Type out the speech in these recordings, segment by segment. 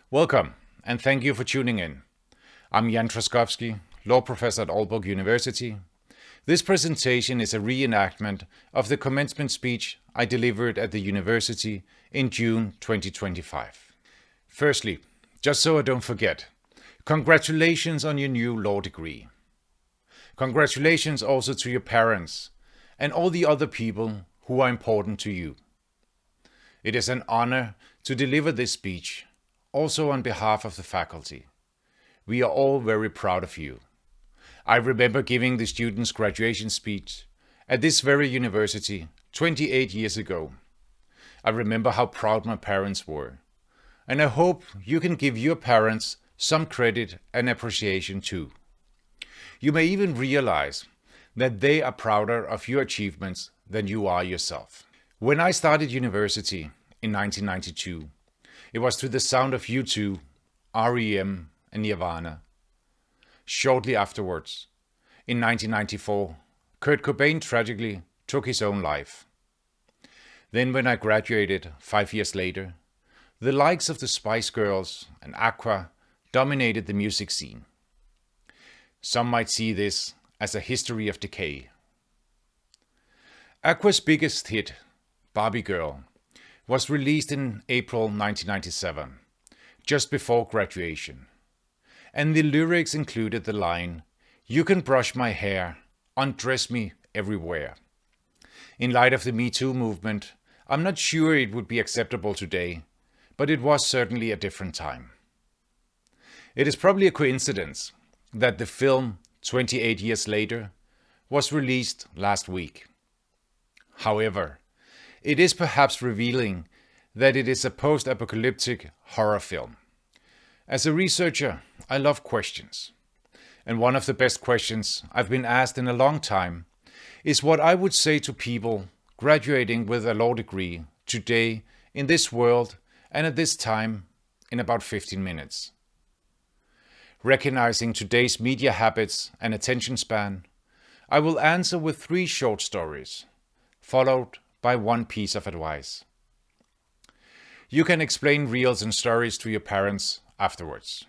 Welcome, and thank you for tuning in. I'm Jan Trzaskowski, law professor at Aalborg University. This presentation is a reenactment of the commencement speech I delivered at the university in June 2025. Firstly, just so I don't forget, congratulations on your new law degree. Congratulations also to your parents and all the other people who are important to you. It is an honor to deliver this speech, also on behalf of the faculty. We are all very proud of you. I remember giving the students' graduation speech at this very university 28 years ago. I remember how proud my parents were, and I hope you can give your parents some credit and appreciation too. You may even realize that they are prouder of your achievements than you are yourself. When I started university in 1992, it was to the sound of U2, REM, and Nirvana. Shortly afterwards, in 1994, Kurt Cobain tragically took his own life. Then when I graduated 5 years later, the likes of the Spice Girls and Aqua dominated the music scene. Some might see this as a history of decay. Aqua's biggest hit, Barbie Girl, was released in April 1997, just before graduation. And the lyrics included the line, "You can brush my hair, undress me everywhere." In light of the Me Too movement, I'm not sure it would be acceptable today, but it was certainly a different time. It is probably a coincidence that the film 28 years later was released last week. However, it is perhaps revealing that it is a post-apocalyptic horror film. As a researcher, I love questions. And one of the best questions I've been asked in a long time is what I would say to people graduating with a law degree today in this world and at this time in about 15 minutes. Recognizing today's media habits and attention span, I will answer with 3 short stories, followed by one piece of advice. You can explain reels and stories to your parents afterwards.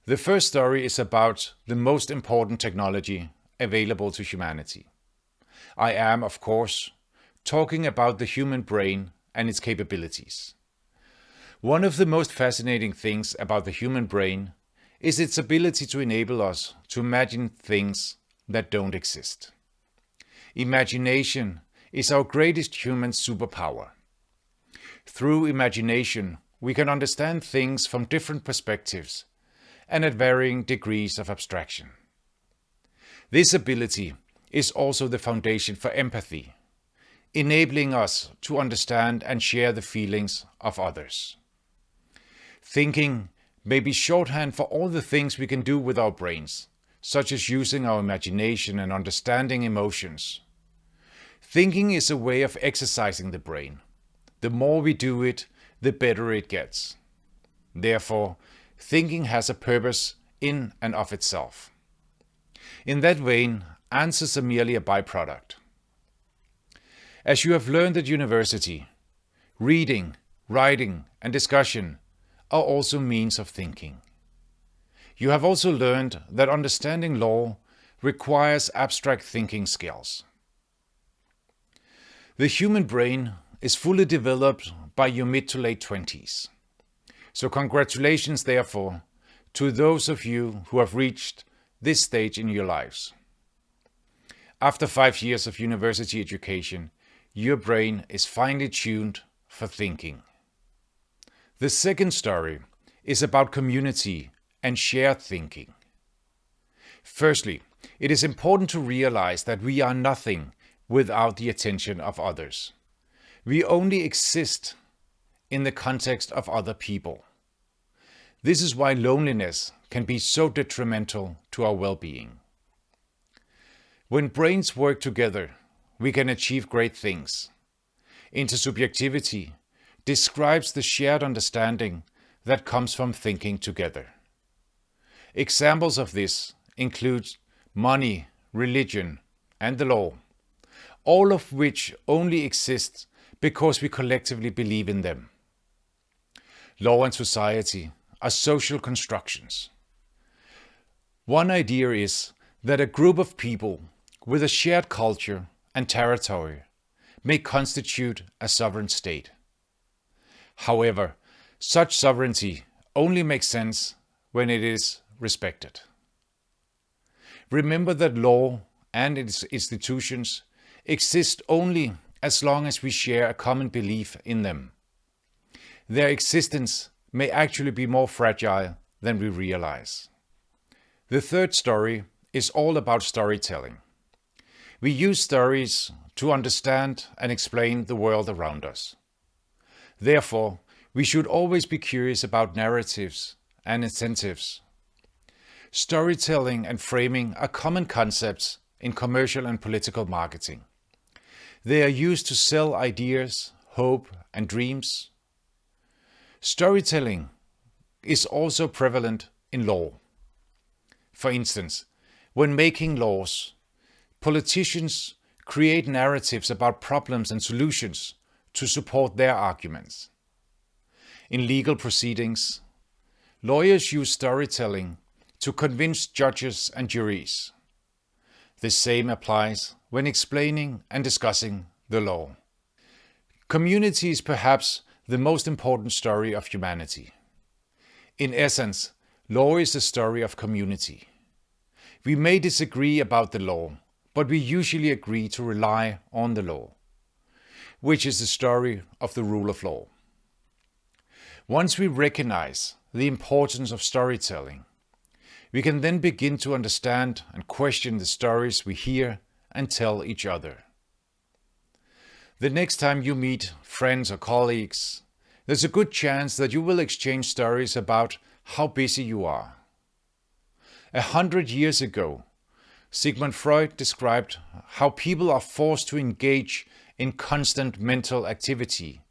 The first story is about the most important technology available to humanity. I am, of course, talking about the human brain and its capabilities. One of the most fascinating things about the human brain is its ability to enable us to imagine things that don't exist. Imagination is our greatest human superpower. Through imagination, we can understand things from different perspectives and at varying degrees of abstraction. This ability is also the foundation for empathy, enabling us to understand and share the feelings of others. Thinking may be shorthand for all the things we can do with our brains, such as using our imagination and understanding emotions. Thinking is a way of exercising the brain. The more we do it, the better it gets. Therefore, thinking has a purpose in and of itself. In that vein, answers are merely a byproduct. As you have learned at university, reading, writing, and discussion are also means of thinking. You have also learned that understanding law requires abstract thinking skills. The human brain is fully developed by your mid to late 20s. So congratulations, therefore, to those of you who have reached this stage in your lives. After 5 years of university education, your brain is finely tuned for thinking. The second story is about community and shared thinking. Firstly, it is important to realize that we are nothing without the attention of others. We only exist in the context of other people. This is why loneliness can be so detrimental to our well-being. When brains work together, we can achieve great things. Intersubjectivity describes the shared understanding that comes from thinking together. Examples of this include money, religion, and the law, all of which only exist because we collectively believe in them. Law and society are social constructions. One idea is that a group of people with a shared culture and territory may constitute a sovereign state. However, such sovereignty only makes sense when it is respected. Remember that law and its institutions exist only as long as we share a common belief in them. Their existence may actually be more fragile than we realize. The third story is all about storytelling. We use stories to understand and explain the world around us. Therefore, we should always be curious about narratives and incentives. Storytelling and framing are common concepts in commercial and political marketing. They are used to sell ideas, hope, and dreams. Storytelling is also prevalent in law. For instance, when making laws, politicians create narratives about problems and solutions to support their arguments. In legal proceedings, lawyers use storytelling to convince judges and juries. The same applies when explaining and discussing the law. Community is perhaps the most important story of humanity. In essence, law is the story of community. We may disagree about the law, but we usually agree to rely on the law, which is the story of the rule of law. Once we recognize the importance of storytelling, we can then begin to understand and question the stories we hear and tell each other. The next time you meet friends or colleagues, there's a good chance that you will exchange stories about how busy you are. 100 years ago, Sigmund Freud described how people are forced to engage in constant mental activity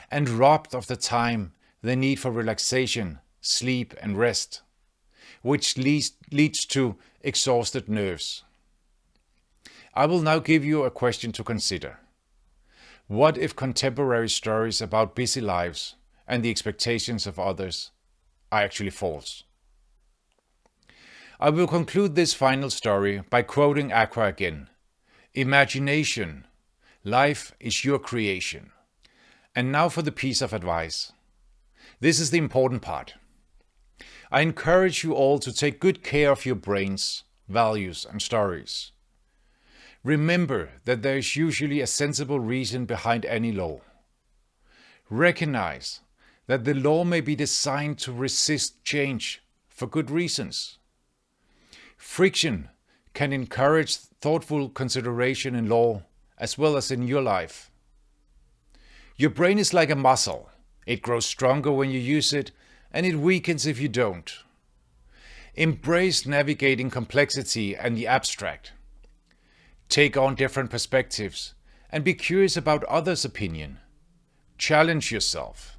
and robbed of the time they need for relaxation, sleep, and rest, which leads to exhausted nerves. I will now give you a question to consider. What if contemporary stories about busy lives and the expectations of others are actually false? I will conclude this final story by quoting Aqua again. Imagination. Life is your creation. And now for the piece of advice. This is the important part. I encourage you all to take good care of your brains, values, and stories. Remember that there is usually a sensible reason behind any law. Recognize that the law may be designed to resist change for good reasons. Friction can encourage thoughtful consideration in law as well as in your life. Your brain is like a muscle. It grows stronger when you use it, and it weakens if you don't. Embrace navigating complexity and the abstract. Take on different perspectives and be curious about others' opinion. Challenge yourself.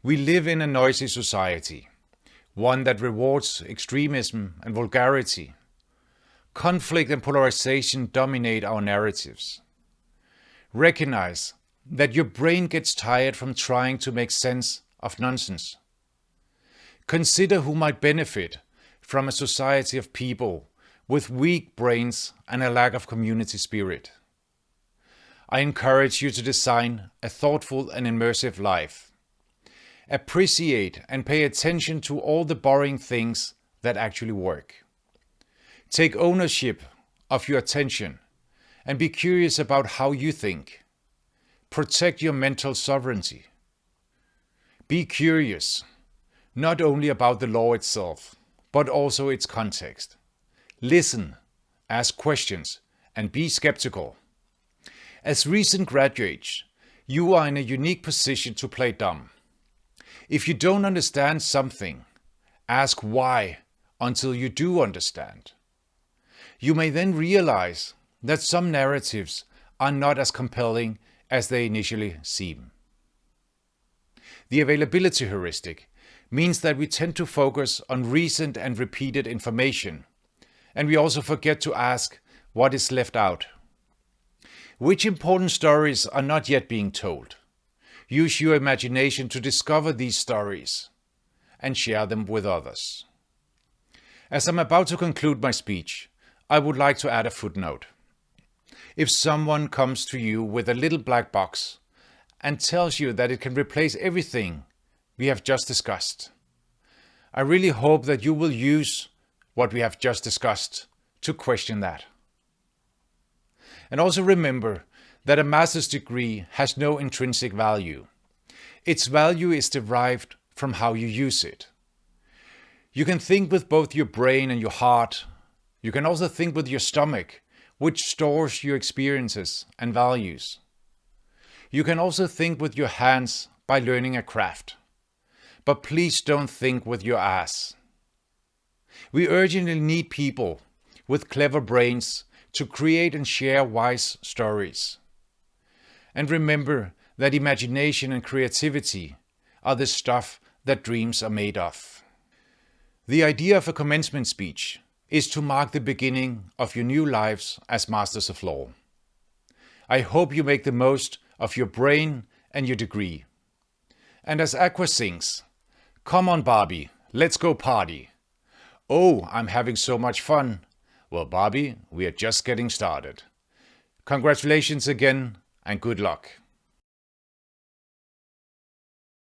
We live in a noisy society, one that rewards extremism and vulgarity. Conflict and polarization dominate our narratives. Recognize that your brain gets tired from trying to make sense of nonsense. Consider who might benefit from a society of people with weak brains and a lack of community spirit. I encourage you to design a thoughtful and immersive life. Appreciate and pay attention to all the boring things that actually work. Take ownership of your attention and be curious about how you think. Protect your mental sovereignty. Be curious, not only about the law itself, but also its context. Listen, ask questions, and be skeptical. As recent graduates, you are in a unique position to play dumb. If you don't understand something, ask why until you do understand. You may then realize that some narratives are not as compelling as they initially seem. The availability heuristic means that we tend to focus on recent and repeated information, and we also forget to ask what is left out. Which important stories are not yet being told? Use your imagination to discover these stories and share them with others. As I'm about to conclude my speech, I would like to add a footnote. If someone comes to you with a little black box and tells you that it can replace everything we have just discussed, I really hope that you will use what we have just discussed to question that. And also remember that a master's degree has no intrinsic value. Its value is derived from how you use it. You can think with both your brain and your heart. You can also think with your stomach, which stores your experiences and values. You can also think with your hands by learning a craft. But please don't think with your ass. We urgently need people with clever brains to create and share wise stories. And remember that imagination and creativity are the stuff that dreams are made of. The idea of a commencement speech is to mark the beginning of your new lives as Masters of Law. I hope you make the most of your brain and your degree. And as Aqua sings, "Come on Barbie, let's go party." "Oh, I'm having so much fun." Well, Barbie, we are just getting started. Congratulations again and good luck.